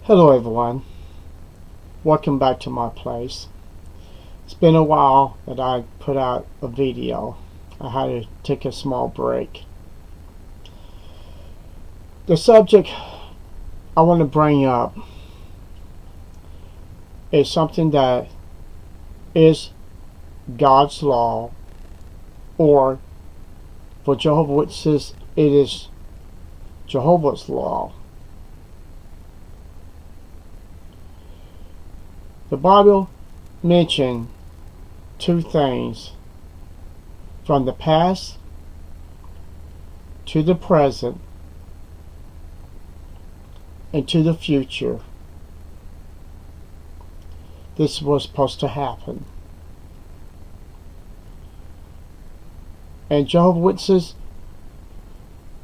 Hello everyone, welcome back to my place. It's been a while that I put out a video. I had to take a small break. The subject I want to bring up is something that is God's law, or for Jehovah's Witnesses it is Jehovah's law. The Bible mentioned two things: from the past to the present and to the future. This was supposed to happen. And Jehovah's Witnesses,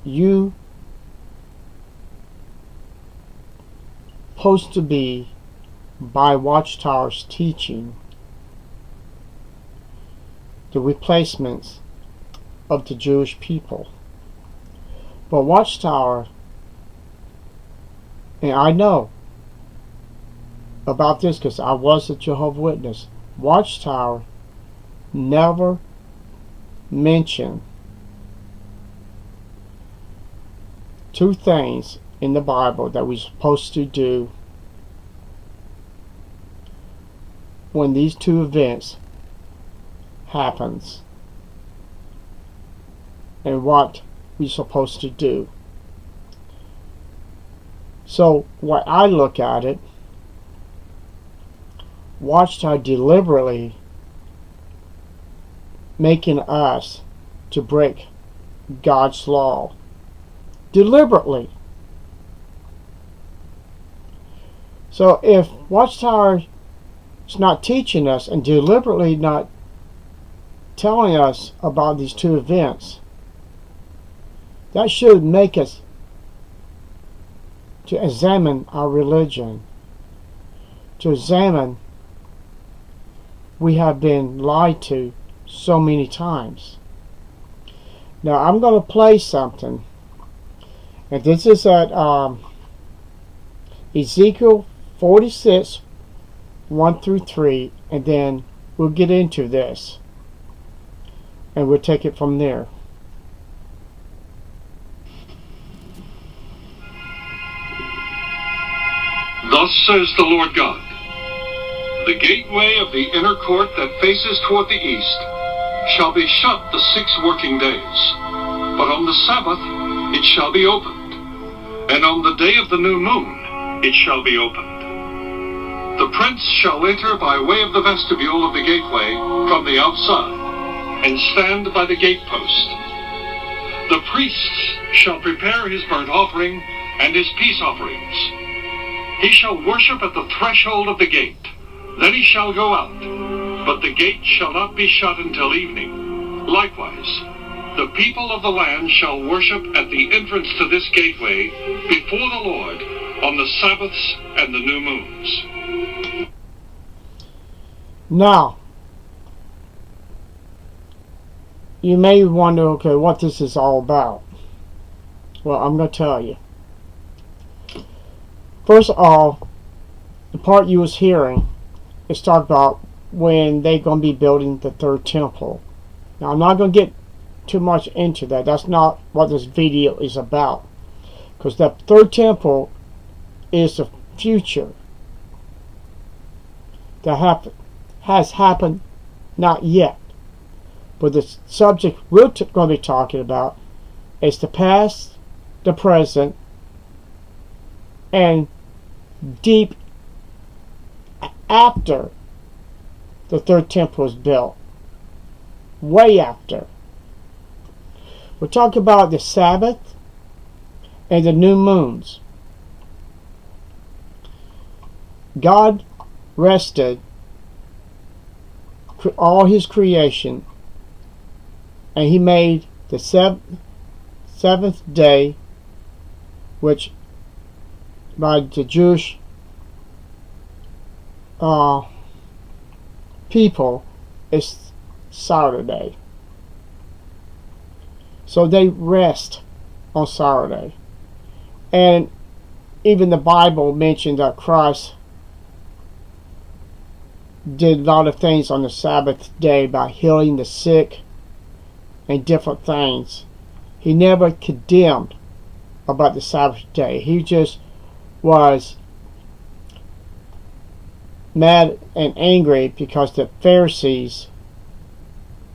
you supposed to be, by Watchtower's teaching, the replacements of the Jewish people. But Watchtower, and I know about this because I was a Jehovah's Witness, Watchtower never mentioned two things in the Bible that we're supposed to do when these two events happens, and what we're supposed to do. So when I look at it, Watchtower deliberately making us to break God's law. Deliberately. So if Watchtower is not teaching us and deliberately not telling us about these two events, that should make us to examine our religion, to examine we have been lied to so many times. Now I'm going to play something, and this is at Ezekiel 46 1 through 3, and then we'll get into this and we'll take it from there. Thus says the Lord God, the gateway of the inner court that faces toward the east shall be shut the 6 working days, but on the Sabbath it shall be opened, and on the day of the new moon it shall be opened. The prince shall enter by way of the vestibule of the gateway from the outside, and stand by the gatepost. The priests shall prepare his burnt offering and his peace offerings. He shall worship at the threshold of the gate. Then he shall go out, but the gate shall not be shut until evening. Likewise, the people of the land shall worship at the entrance to this gateway before the Lord on the Sabbaths and the new moons. Now, you may wonder, okay, what this is all about. Well, I'm going to tell you. First of all, the part you was hearing is talk about when they're going to be building the third temple. Now, I'm not going to get too much into that. That's not what this video is about. Because the third temple is the future that has happened, not yet. But the subject we're going to be talking about is the past, the present, and deep after the third temple was built. Way after. We're talking about the Sabbath and the new moons. God rested all his creation, and he made the seventh day, which by the Jewish people is Saturday. So they rest on Saturday. And even the Bible mentioned that Christ did a lot of things on the Sabbath day by healing the sick and different things. He never condemned about the Sabbath day. He just was mad and angry because the Pharisees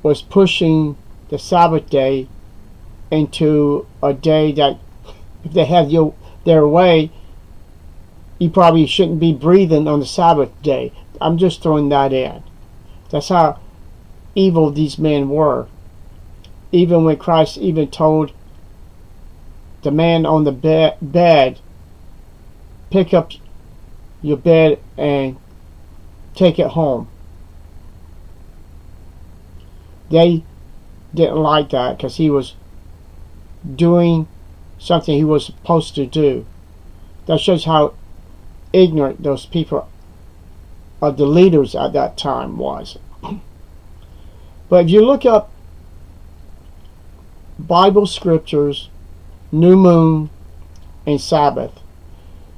was pushing the Sabbath day into a day that, if they had their way, you probably shouldn't be breathing on the Sabbath day. I'm just throwing that in. That's how evil these men were. Even when Christ even told the man on the bed, pick up your bed and take it home. They didn't like that because he was doing something he was supposed to do. That shows how ignorant those people, the leaders at that time, was. But if you look up Bible scriptures, new moon, and Sabbath,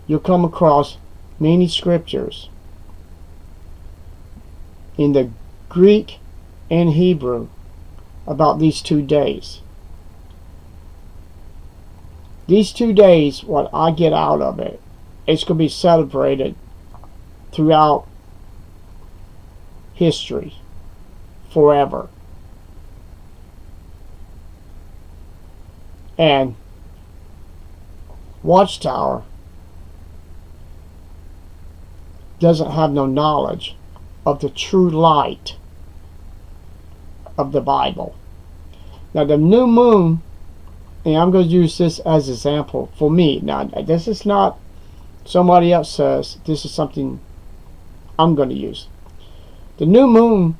you'll come across many scriptures in the Greek and Hebrew about these 2 days. These 2 days, what I get out of it, it's going to be celebrated throughout history forever. And Watchtower doesn't have no knowledge of the true light of the Bible. Now the new moon, and I'm going to use this as an example for me. Now this is not somebody else says, this is something I'm going to use. The new moon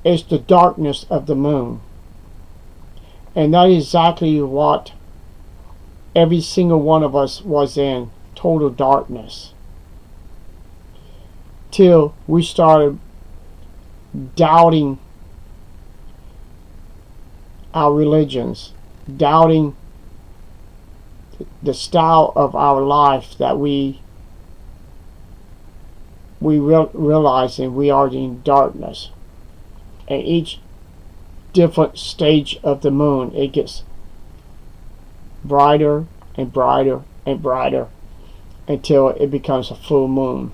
is the darkness of the moon. And that is exactly what every single one of us was in, total darkness. Till we started doubting our religions, doubting the style of our life that we realizing we are in darkness. And each different stage of the moon, it gets brighter and brighter and brighter until it becomes a full moon.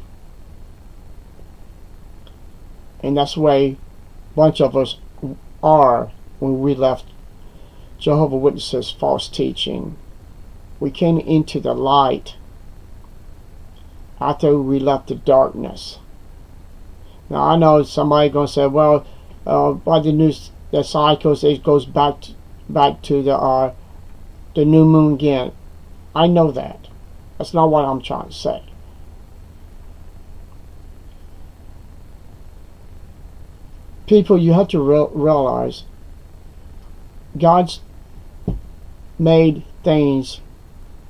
And that's the way a bunch of us are when we left Jehovah's Witnesses' false teaching. We came into the light after we left the darkness. Now I know somebody going to say, well, by the cycles, it goes back to the new moon again. I know that. That's not what I'm trying to say. People, you have to realize God's made things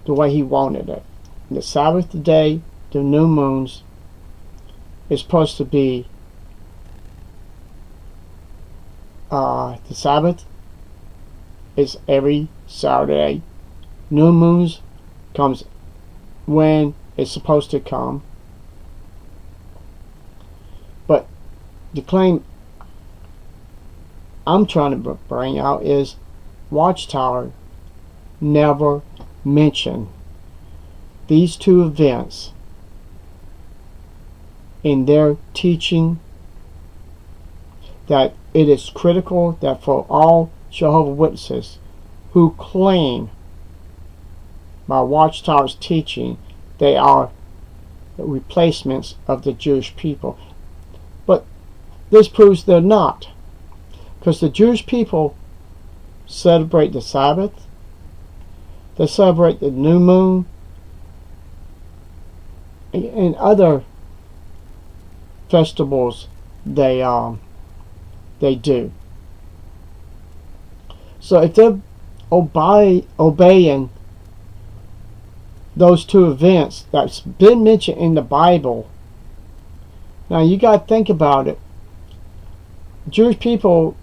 the way He wanted it. The Sabbath day, the new moons, is supposed to be the Sabbath is every Saturday. New moons comes when it's supposed to come. But the claim I'm trying to bring out is Watchtower never mentioned these two events in their teaching, that it is critical that for all Jehovah's Witnesses who claim by Watchtower's teaching they are replacements of the Jewish people. But this proves they're not, because the Jewish people celebrate the Sabbath, they celebrate the new moon, and other festivals they do. So if they're obeying those two events that's been mentioned in the Bible, now you got to think about it. Jewish people,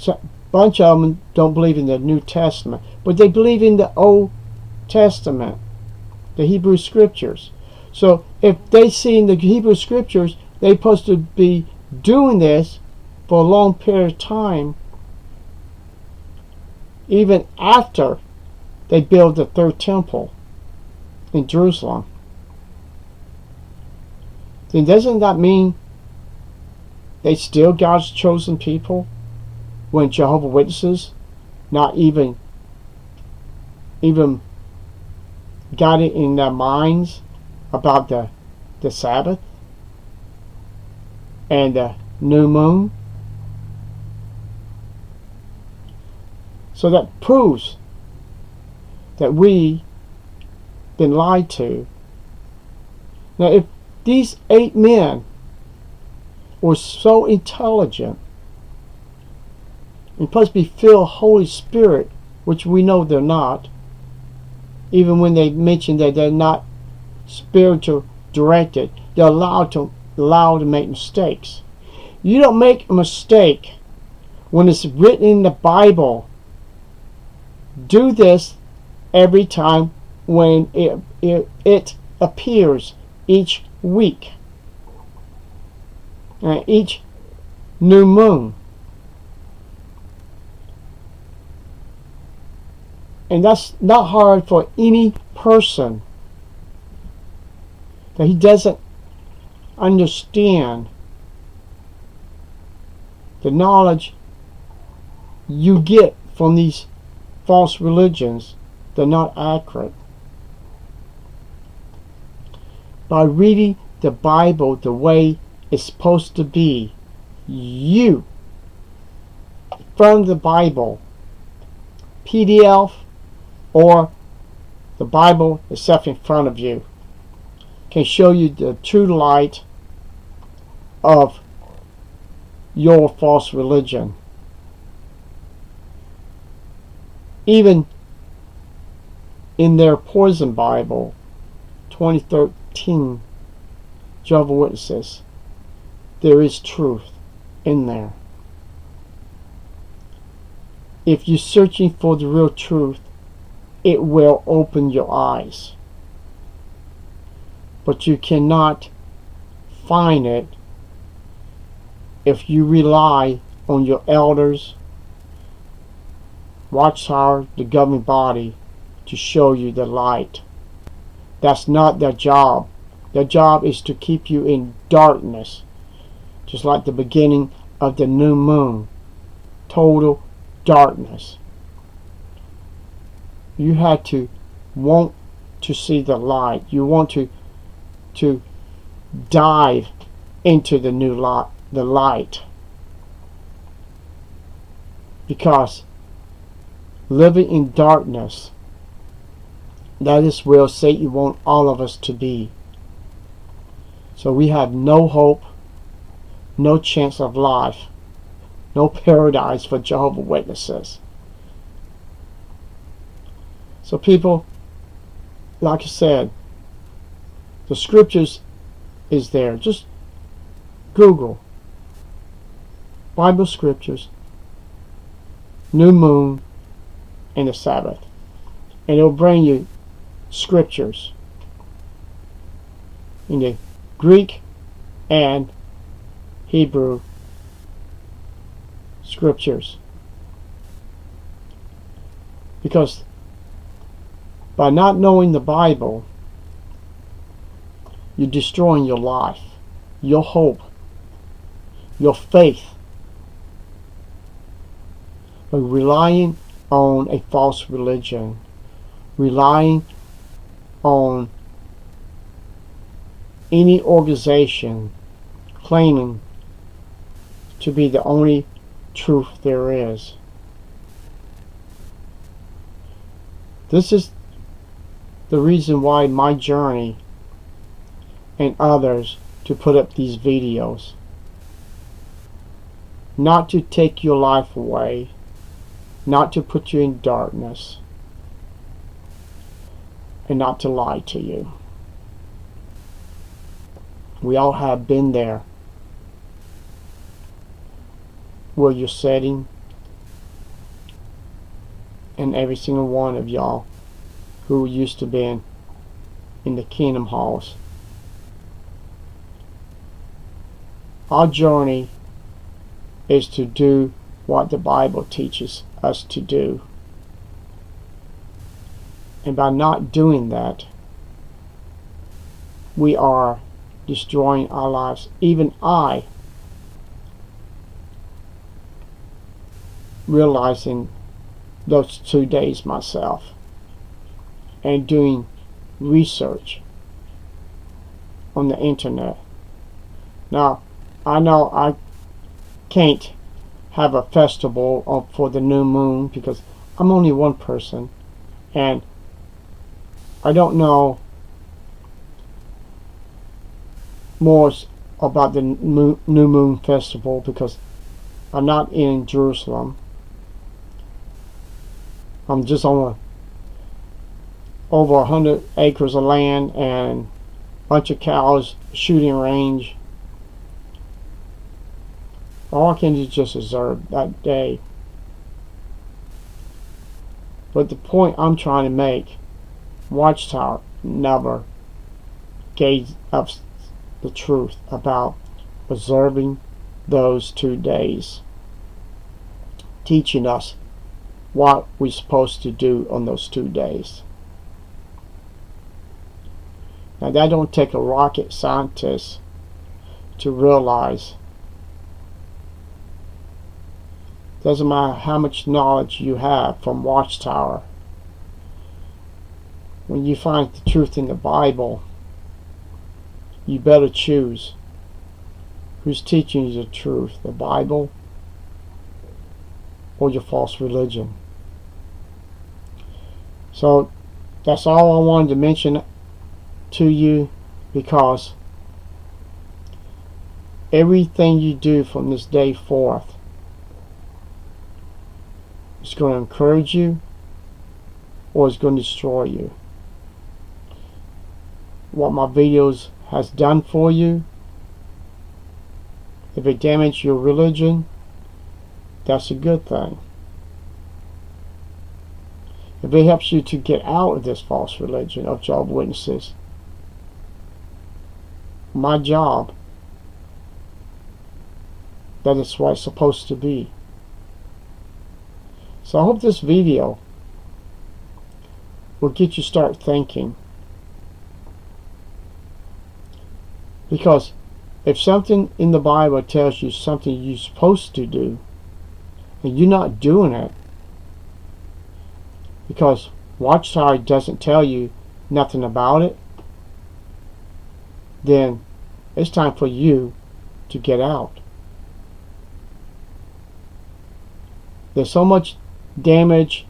a bunch of them don't believe in the New Testament, but they believe in the Old Testament. the Hebrew Scriptures. So if they see in the Hebrew Scriptures they're supposed to be doing this for a long period of time, even after they build the third temple in Jerusalem, then doesn't that mean they still God's chosen people when Jehovah's Witnesses not even got it in their minds about the Sabbath and the new moon? So that proves that we been lied to. Now if these 8 men were so intelligent and plus be filled with Holy Spirit, which we know they're not, even when they mention that they're not spiritual directed, they're allowed to make mistakes. You don't make a mistake when it's written in the Bible. Do this every time when it appears each week, each new moon. And that's not hard for any person that he doesn't understand the knowledge you get from these false religions. They're not accurate. By reading the Bible the way it's supposed to be, you, from the Bible, PDF, or the Bible itself in front of you, can show you the true light of your false religion. Even in their poison Bible, 2013, Jehovah's Witnesses, there is truth in there. If you're searching for the real truth, it will open your eyes. But you cannot find it if you rely on your elders, Watchtower, the governing body, to show you the light. That's not their job. Their job is to keep you in darkness, just like the beginning of the new moon. Total darkness. You had to want to see the light. You want to dive into the new light, the light. Because living in darkness, that is where Satan wants all of us to be. So we have no hope, no chance of life, no paradise for Jehovah's Witnesses. So people, like I said, the scriptures is there. Just Google Bible scriptures, new moon, and the Sabbath, and it'll bring you scriptures in the Greek and Hebrew scriptures. Because by not knowing the Bible, you're destroying your life, your hope, your faith, by relying on a false religion, relying on any organization claiming to be the only truth there is. This is the reason why my journey and others to put up these videos. Not to take your life away, not to put you in darkness, and not to lie to you. We all have been there, where you're sitting, and every single one of y'all who used to be in the kingdom halls. Our journey is to do what the Bible teaches us to do. And by not doing that, we are destroying our lives. Even I, realizing those 2 days myself and doing research on the internet. Now, I know I can't have a festival for the new moon because I'm only one person, and I don't know more about the new moon festival because I'm not in Jerusalem. I'm just on over 100 acres of land and a bunch of cows, shooting range. All I can do is just observe that day. But the point I'm trying to make, Watchtower never gave us the truth about observing those 2 days, teaching us what we're supposed to do on those 2 days. Now that don't take a rocket scientist to realize. Doesn't matter how much knowledge you have from Watchtower. When you find the truth in the Bible, you better choose who's teaching you the truth, the Bible or your false religion. So that's all I wanted to mention to you, because everything you do from this day forth is going to encourage you or it's going to destroy you. What my videos has done for you, if it damages your religion, that's a good thing. If it helps you to get out of this false religion of Jehovah's Witnesses, my job, that is what it's supposed to be. So I hope this video will get you start thinking. Because if something in the Bible tells you something you're supposed to do, and you're not doing it, because Watchtower doesn't tell you nothing about it, then it's time for you to get out. There's so much damage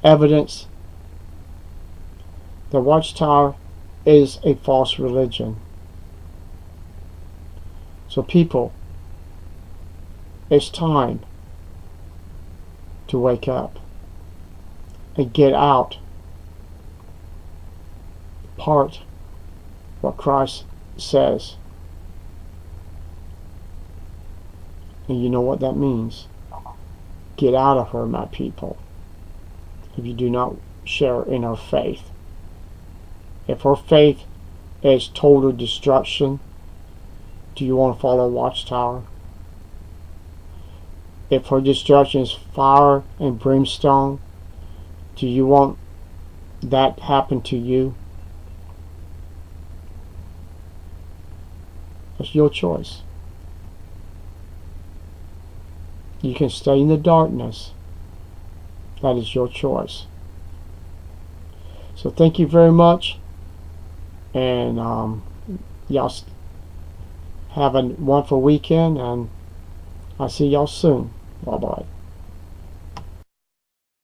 evidence that Watchtower is a false religion. So people, it's time to wake up and get out part what Christ says. And you know what that means. Get out of her, my people, if you do not share in her faith. If her faith is total destruction, do you want to follow Watchtower? If her destruction is fire and brimstone, do you want that happen to you? That's your choice. You can stay in the darkness. That is your choice. So thank you very much, and y'all have a wonderful weekend, and I'll see y'all soon. Bye bye.